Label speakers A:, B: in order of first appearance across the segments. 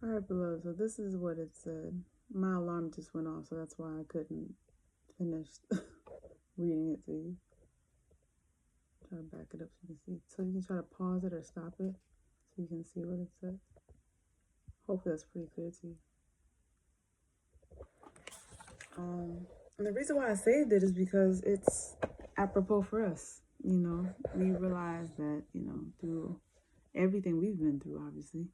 A: All right, beloved. So this is what it said. My alarm just went off, so that's why I couldn't finish reading it to you. Try to back it up so you can see. So you can try to pause it or stop it so you can see what it said. Hopefully that's pretty clear to you. And the reason why I saved it is because it's apropos for us. You know, we realize that, through everything we've been through, obviously,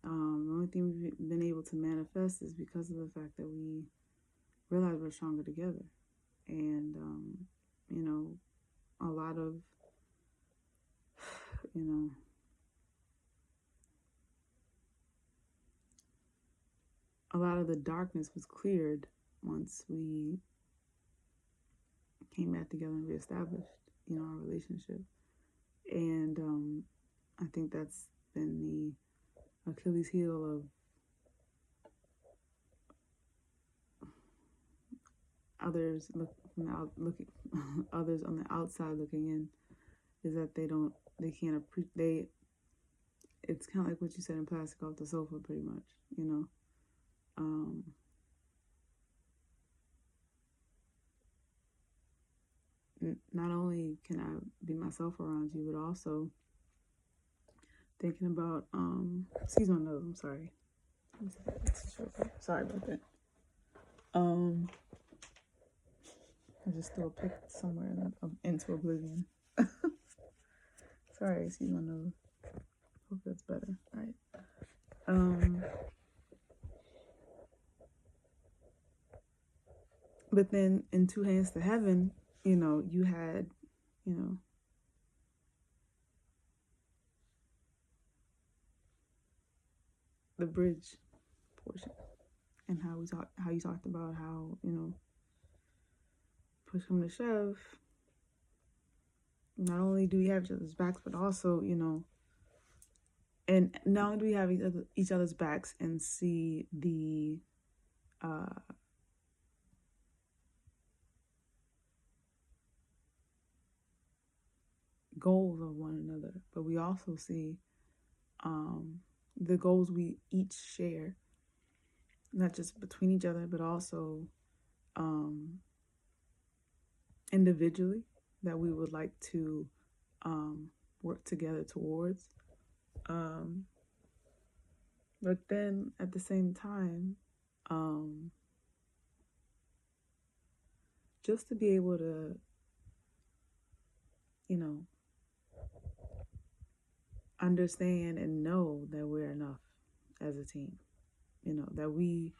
A: the only thing we've been able to manifest is because of the fact that we realize we're stronger together. And, a lot of, you know, a lot of the darkness was cleared once we came back together and reestablished, our relationship. And I think that's been the Achilles heel of others others on the outside looking in, is that they can't appreciate. It's kind of like what you said in Plastic Off the Sofa, pretty much. Um, not only can I be myself around you, but also thinking about excuse my nose, I'm sorry. Sorry about that. I just threw a pic somewhere into oblivion. Sorry, excuse my nose. Hope that's better. All right. But then in Two Hands to Heaven, you had, the bridge portion, and how you talked about how, push come to shove, not only do we have each other's backs, but also, and not only do we have each other's backs and see the goals of one another, but we also see the goals we each share, not just between each other, but also individually, that we would like to work together towards. But then at the same time, just to be able to, understand and know that we're enough as a team, that we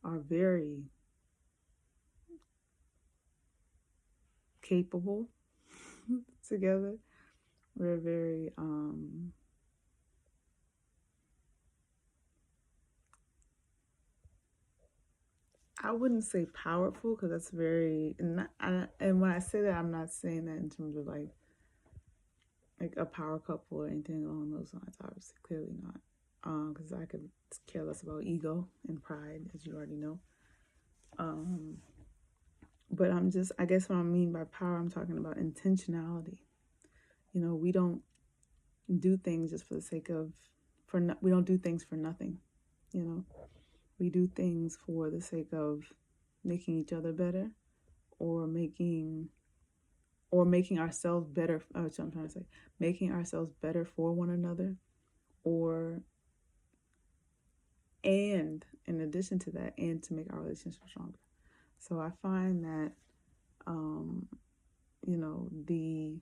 A: are very capable together. We're very I wouldn't say powerful, because that's very, and when I say that, I'm not saying that in terms of like a power couple or anything along those lines. Obviously, clearly not, because I could care less about ego and pride, as you already know. But I guess what I mean by power, I'm talking about intentionality. We don't do things just for the sake of, we don't do things for nothing. We do things for the sake of making each other better, or making ourselves better. That's what I'm trying to say. Making ourselves better for one another, and in addition to that, and to make our relationship stronger. So I find that, the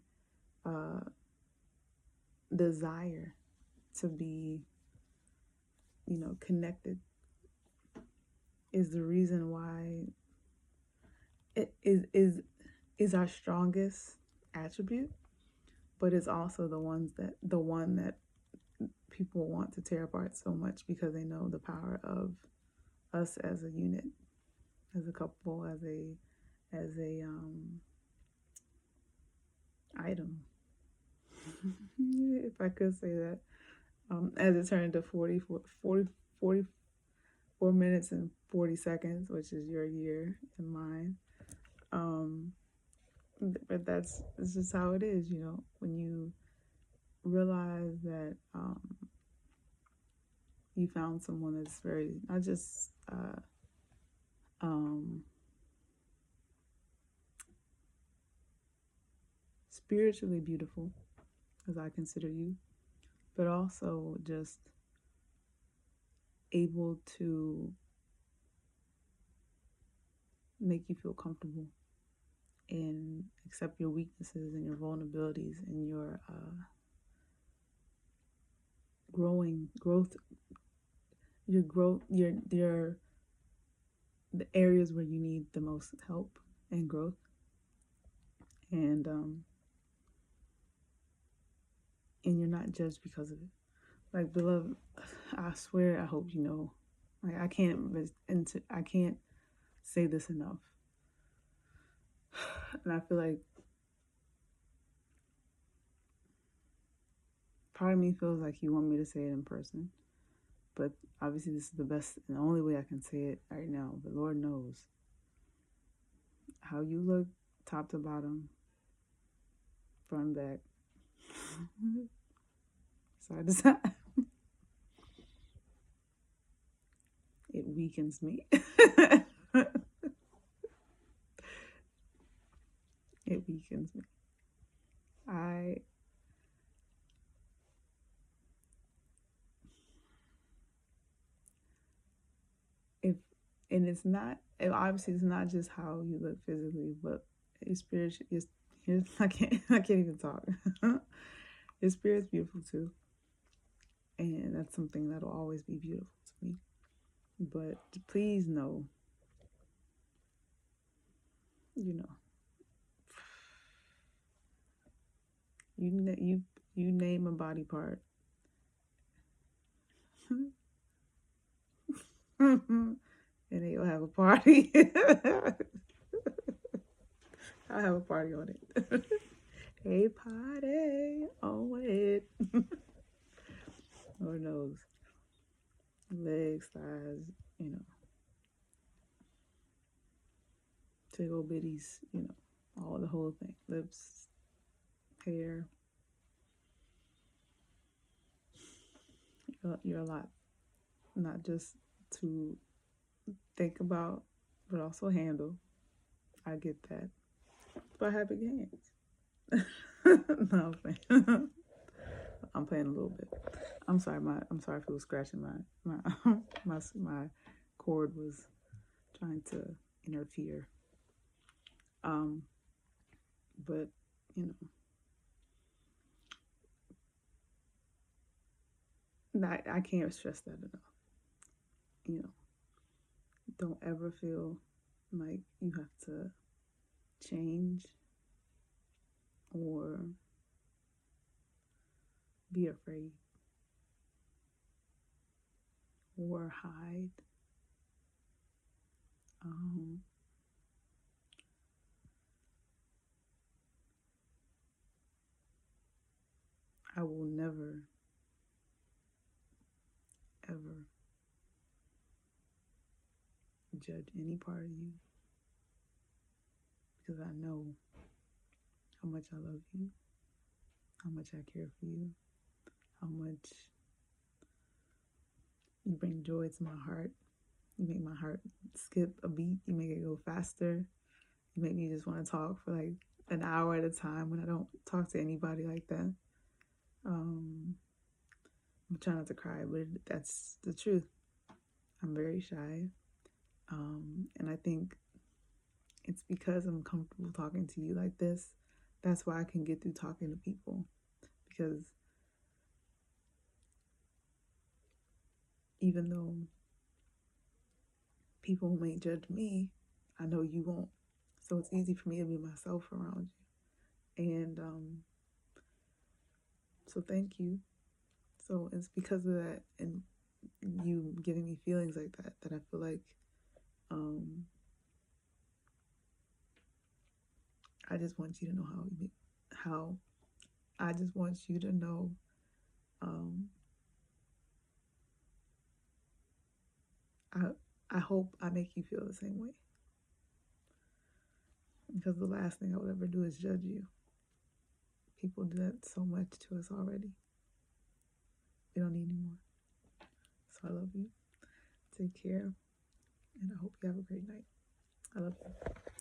A: desire to be, connected is the reason why it is our strongest attribute, but it's also the one that people want to tear apart so much, because they know the power of us as a unit, as a couple, as a item, if I could say that. As it turned to 44 minutes and 40 seconds, which is your year and mine. But it's just how it is, when you realize that you found someone that's very, not just spiritually beautiful, as I consider you, but also just able to make you feel comfortable and accept your weaknesses and your vulnerabilities and your growth, your the areas where you need the most help and growth. And you're not judged because of it. Like, beloved, I swear, I hope you know, like, I can't say this enough. And I feel like part of me feels like you want me to say it in person, but obviously this is the best and the only way I can say it right now. But Lord knows how you look, top to bottom, front, back, side to side. It weakens me. It weakens me. And it's not, obviously it's not just how you look physically, but your spirit, I can't even talk. Your spirit's beautiful too, and that's something that'll always be beautiful to me. But please know, you name a body part, and then you'll have a party. I'll have a party on it. A party on it. Lord knows. Legs, thighs, tickle bitties, all the whole thing. Lips, hair. You're a lot. Not just to think about, but also handle. I get that. But I have big hands. No, I'm playing a little bit. I'm sorry if it was scratching my cord was trying to interfere. But I can't stress that enough. Don't ever feel like you have to change or be afraid or hide. I will never, ever judge any part of you because I know how much I love you, how much I care for you, how much you bring joy to my heart. You make my heart skip a beat. You make it go faster. You make me just want to talk for like an hour at a time when I don't talk to anybody like that. I'm trying not to cry, but that's the truth. I'm very shy. And I think it's because I'm comfortable talking to you like this. That's why I can get through talking to people. Because even though people may judge me, I know you won't. So it's easy for me to be myself around you. And so thank you. So it's because of that and you giving me feelings like that I feel like I just want you to know how I just want you to know I hope I make you feel the same way. Because the last thing I would ever do is judge you. People do that so much to us already. We don't need any more. So I love you. Take care. And I hope you have a great night. I love you.